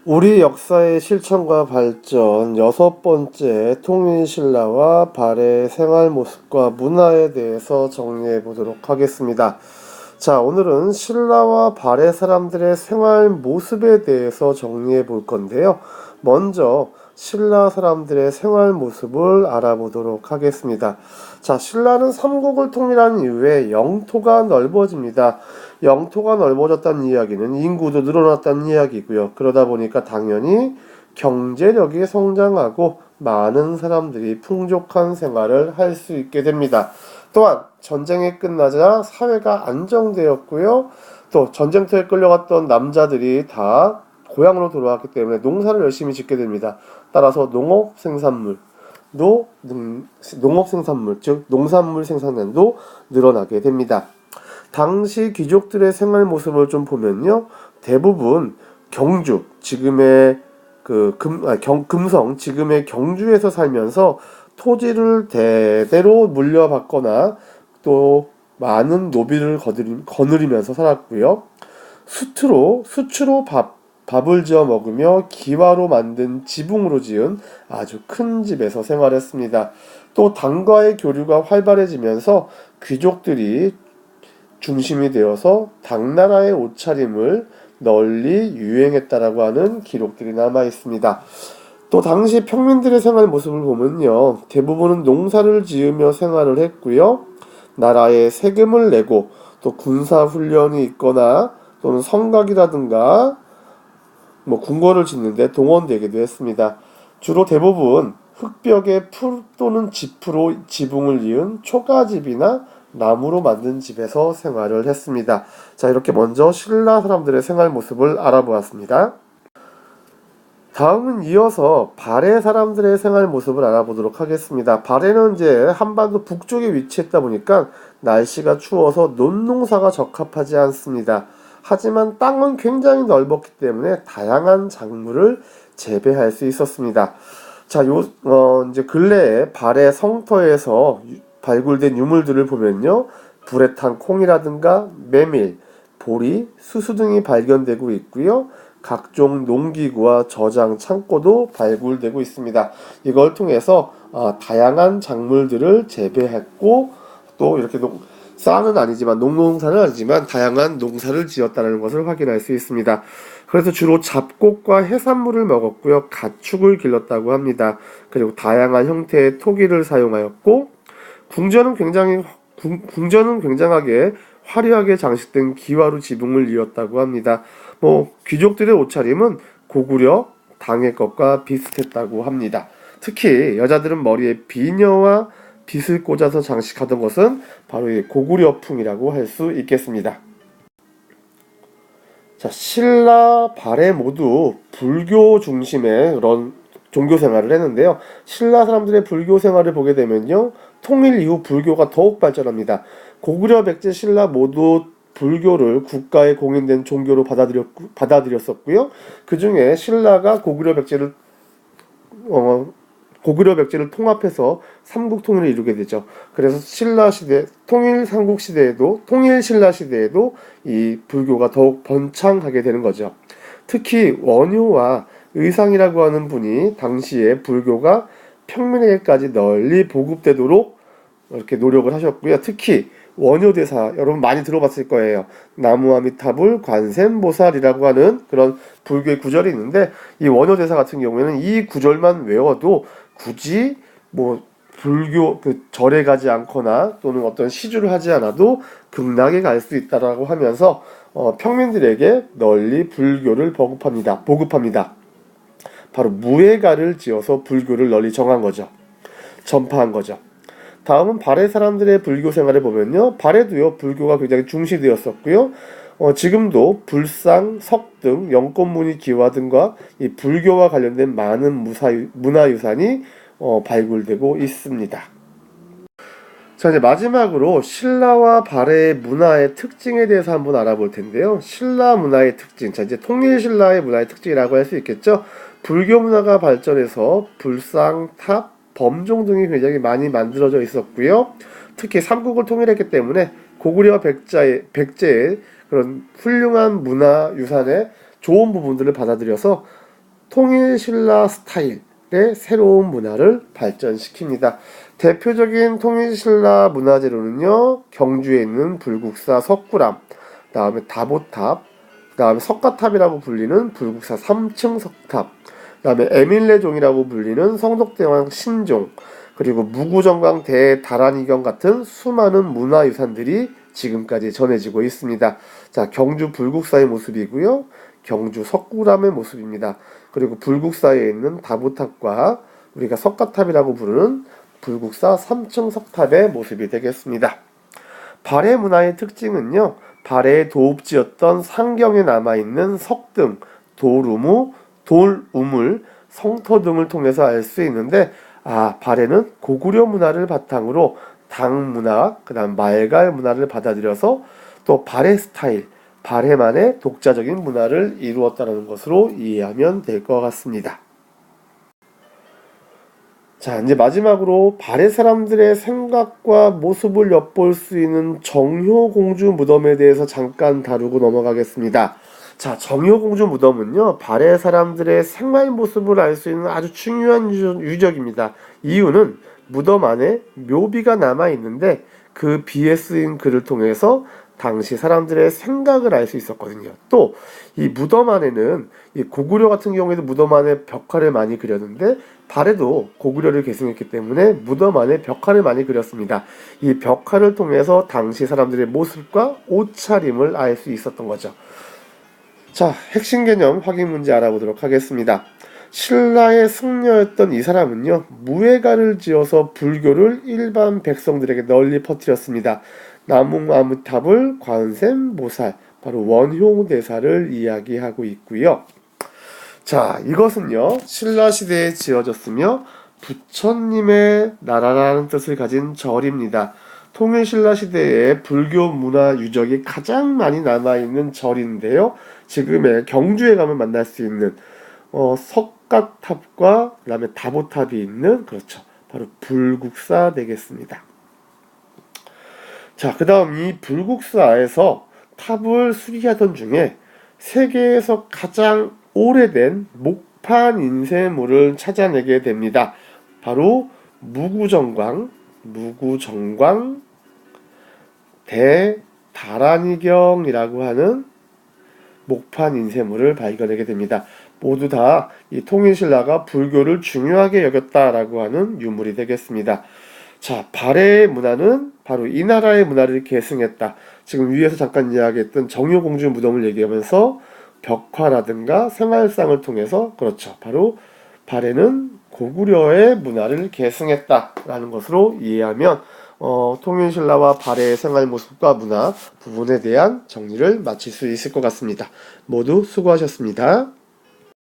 우리 역사의 실천과 발전 여섯 번째 통일신라와 발해의 생활 모습과 문화에 대해서 정리해 보도록 하겠습니다. 자, 오늘은 신라와 발해 사람들의 생활 모습에 대해서 정리해 볼 건데요. 먼저 신라 사람들의 생활 모습을 알아보도록 하겠습니다. 자, 신라는 삼국을 통일한 이후에 영토가 넓어집니다. 영토가 넓어졌다는 이야기는 인구도 늘어났다는 이야기고요. 그러다 보니까 당연히 경제력이 성장하고 많은 사람들이 풍족한 생활을 할 수 있게 됩니다. 또한 전쟁이 끝나자 사회가 안정되었고요. 또 전쟁터에 끌려갔던 남자들이 다 고향으로 돌아왔기 때문에 농사를 열심히 짓게 됩니다. 따라서 농업 생산물, 즉 농산물 생산량도 늘어나게 됩니다. 당시 귀족들의 생활 모습을 좀 보면요, 대부분 경주, 지금의 금성, 지금의 경주에서 살면서 토지를 대대로 물려받거나 또 많은 노비를 거느리면서 살았고요. 수추로 밥을 지어 먹으며 기와로 만든 지붕으로 지은 아주 큰 집에서 생활했습니다. 또 당과의 교류가 활발해지면서 귀족들이 중심이 되어서 당나라의 옷차림을 널리 유행했다라고 하는 기록들이 남아 있습니다. 또 당시 평민들의 생활 모습을 보면요, 대부분은 농사를 지으며 생활을 했고요. 나라에 세금을 내고 또 군사 훈련이 있거나 또는 성곽이라든가 궁궐을 짓는데 동원되기도 했습니다. 주로 대부분 흙벽에 풀 또는 지프로 지붕을 이은 초가집이나 나무로 만든 집에서 생활을 했습니다. 자, 이렇게 먼저 신라 사람들의 생활 모습을 알아보았습니다. 다음은 이어서 발해 사람들의 생활 모습을 알아보도록 하겠습니다. 발해는 이제 한반도 북쪽에 위치했다 보니까 날씨가 추워서 논농사가 적합하지 않습니다. 하지만 땅은 굉장히 넓었기 때문에 다양한 작물을 재배할 수 있었습니다. 자, 이제 근래에 발해 성터에서 발굴된 유물들을 보면요, 불에 탄 콩이라든가 메밀, 보리, 수수 등이 발견되고 있고요. 각종 농기구와 저장 창고도 발굴되고 있습니다. 이걸 통해서 다양한 작물들을 재배했고 또 이렇게 쌀은 아니지만 농사는 아니지만 다양한 농사를 지었다는 것을 확인할 수 있습니다. 그래서 주로 잡곡과 해산물을 먹었고요. 가축을 길렀다고 합니다. 그리고 다양한 형태의 토기를 사용하였고 궁전은 굉장하게 화려하게 장식된 기와로 지붕을 이었다고 합니다. 귀족들의 옷차림은 고구려 당의 것과 비슷했다고 합니다. 특히 여자들은 머리에 비녀와 빗을 꽂아서 장식하던 것은 바로 이 고구려풍이라고 할 수 있겠습니다. 자, 신라, 발해 모두 불교 중심의 그런 종교 생활을 했는데요. 신라 사람들의 불교 생활을 보게 되면요, 통일 이후 불교가 더욱 발전합니다. 고구려, 백제, 신라 모두 불교를 국가에 공인된 종교로 받아들였었고요. 그 중에 신라가 고구려 백제를 통합해서 삼국 통일을 이루게 되죠. 그래서 신라 시대, 통일 신라 시대에도 이 불교가 더욱 번창하게 되는 거죠. 특히 원효와 의상이라고 하는 분이 당시에 불교가 평민에게까지 널리 보급되도록 이렇게 노력을 하셨고요. 특히 원효대사, 여러분 많이 들어봤을 거예요. 나무아미타불 관세음보살이라고 하는 그런 불교의 구절이 있는데, 이 원효대사 같은 경우에는 이 구절만 외워도 굳이 불교 절에 가지 않거나 또는 어떤 시주를 하지 않아도 극락에 갈 수 있다라고 하면서 평민들에게 널리 불교를 보급합니다. 바로 무예가를 지어서 불교를 널리 전파한 거죠. 다음은 발해 사람들의 불교 생활을 보면요, 발해도요 불교가 굉장히 중시되었었고요. 지금도 불상, 석등, 영권무늬 기와 등과 이 불교와 관련된 많은 문화유산이 발굴되고 있습니다. 자, 이제 마지막으로 신라와 발해의 문화의 특징에 대해서 한번 알아볼 텐데요. 신라 문화의 특징, 자, 이제 통일신라의 문화의 특징이라고 할 수 있겠죠. 불교 문화가 발전해서 불상, 탑, 범종 등이 굉장히 많이 만들어져 있었고요. 특히 삼국을 통일했기 때문에 고구려 백제의 그런 훌륭한 문화 유산의 좋은 부분들을 받아들여서 통일신라 스타일의 새로운 문화를 발전시킵니다. 대표적인 통일신라 문화재로는요, 경주에 있는 불국사 석굴암, 그 다음에 다보탑, 그 다음에 석가탑이라고 불리는 불국사 3층 석탑, 그 다음에 에밀레종이라고 불리는 성덕대왕 신종, 그리고 무구정강 대다란이경 같은 수많은 문화유산들이 지금까지 전해지고 있습니다. 자, 경주 불국사의 모습이고요. 경주 석굴암의 모습입니다. 그리고 불국사에 있는 다보탑과 우리가 석가탑이라고 부르는 불국사 3층 석탑의 모습이 되겠습니다. 발해 문화의 특징은요, 발해의 도읍지였던 상경에 남아있는 석등, 돌우무, 돌우물, 성터 등을 통해서 알 수 있는데, 발해는 고구려 문화를 바탕으로 당 문화, 그 다음 말갈 문화를 받아들여서 또 발해 스타일, 발해만의 독자적인 문화를 이루었다는 것으로 이해하면 될 것 같습니다. 자, 이제 마지막으로 발해 사람들의 생각과 모습을 엿볼 수 있는 정효공주 무덤에 대해서 잠깐 다루고 넘어가겠습니다. 자, 정효공주 무덤은요, 발해 사람들의 생활 모습을 알 수 있는 아주 중요한 유적입니다. 이유는 무덤 안에 묘비가 남아 있는데 그 비에 쓰인 글을 통해서 당시 사람들의 생각을 알 수 있었거든요. 또 이 무덤 안에는 이 고구려 같은 경우에도 무덤 안에 벽화를 많이 그렸는데 발해도 고구려를 계승했기 때문에 무덤 안에 벽화를 많이 그렸습니다. 이 벽화를 통해서 당시 사람들의 모습과 옷차림을 알 수 있었던 거죠. 자, 핵심 개념 확인 문제 알아보도록 하겠습니다. 신라의 승려였던 이 사람은요, 무예가를 지어서 불교를 일반 백성들에게 널리 퍼뜨렸습니다. 나무아무탑을 관샘 모살, 바로 원효대사를 이야기하고 있고요. 자, 이것은요, 신라시대에 지어졌으며 부처님의 나라라는 뜻을 가진 절입니다. 통일신라시대에 불교 문화 유적이 가장 많이 남아있는 절인데요, 지금의 경주에 가면 만날 수 있는 석가탑과 그 다음에 다보탑이 있는, 그렇죠, 바로 불국사 되겠습니다. 자, 그 다음 이 불국사에서 탑을 수리하던 중에 세계에서 가장 오래된 목판 인쇄물을 찾아내게 됩니다. 바로 무구정광 대다란이경이라고 하는 목판 인쇄물을 발견하게 됩니다. 모두 다 이 통일신라가 불교를 중요하게 여겼다라고 하는 유물이 되겠습니다. 자, 발해의 문화는 바로 이 나라의 문화를 계승했다. 지금 위에서 잠깐 이야기했던 정효공주 무덤을 얘기하면서 벽화라든가 생활상을 통해서, 그렇죠, 바로 발해는 고구려의 문화를 계승했다라는 것으로 이해하면 통일신라와 발해의 생활 모습과 문화 부분에 대한 정리를 마칠 수 있을 것 같습니다. 모두 수고하셨습니다.